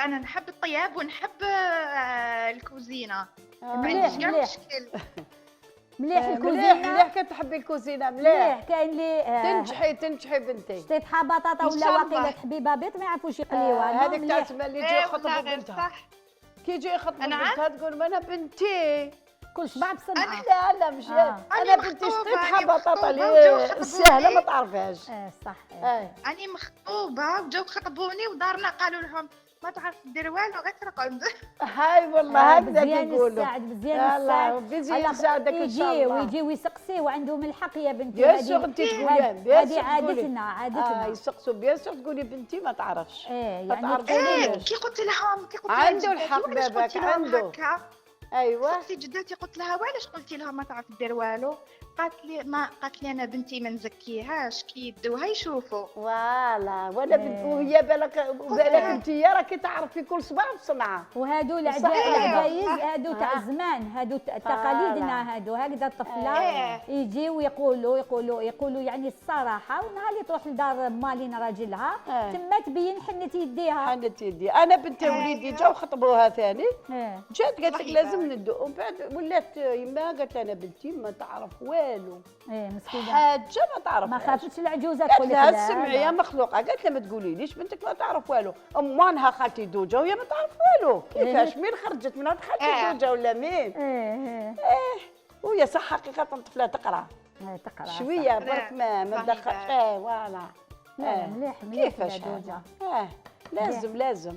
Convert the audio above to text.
انا نحب الطياب ونحب الكوزينه. ما مليح عنديش كاع مليح مشكل. مليح مليح الكوزينه. مليح كتحبي الكوزينه مليح. مليح كاين اللي تنجحي بنتي. شطيت بطاطا إن ولا شاء واقيلا الله. تحبيبه بيض ما يعرفوش يقليوها. هذيك تاع تما اللي يجي يخطبوا والله غير بنتها. صح. كي يجي يخطبوا أنا بنتها تقول ما انا بنتي. كل شباب بصنعه. لا لا مش انا أنا بنتي مخطوبة، شطيتها أنا بطاطا مخطوبة اللي وجاو خطبوني. سهله ما تعرفهاش. صح. اني مخطوبه وجاو خطبوني ودارنا قالوا لهم ما تعرف دير والو غير ترقد. هاي والله هكذا مزيان كيقولوا. السعد مزيان يلا السعد. ربي يزيد هلا يساعدك ان شاء يجي الله. ويجي ويسقسي وعندهم الحق يا بنتي. بيان سور انت تقولي بيان هذه سور عادتنا عادتنا. يسقسوا بيان سور تقولي بنتي ما تعرفش. ما يعني تعرفش ايه ليش. كي قلت لهم عنده لجداتي، الحق وعلاش باباك، قلتي لهم عنده. هكا؟ ايوه سقسي جداتي قلت لها وعلاش قلتي لها ما تعرف دير والو؟ قالت لي انا بنتي ما نزكيهاش كي يدوها يشوفوا. فوالا وانا وهي بالك انت راكي تعرفي كل صباح بصنعه. وهادو صحيح. العجايز هادو تاع زمان هادو تقاليدنا هادو هكذا الطفله يجيو يقولوا يعني الصراحه ونهار اللي تروح لدار مالين راجلها تما تبين حنت يديها. حنت يدي انا بنت وليدي جاو خطبوها ثاني جات قالت لك الله لازم ندو ومن بعد ولات يما قالت انا بنتي ما تعرف والو. مسكينه حاجه ما تعرف. ما خافتش العجوزه قالت تقول لك لها لا سمعي يا مخلوقه قالت لها ما تقوليليش بنتك ما تعرف والو. امانها خالتي دوجه وهي ما تعرف والو. كيفاش مين خرجت من عند خالتي دوجه ولا مين؟ وهي صح حقيقه طفله تقرا شويه برك ما دخلش. فوالا مليح كيفاش دوجه. لازم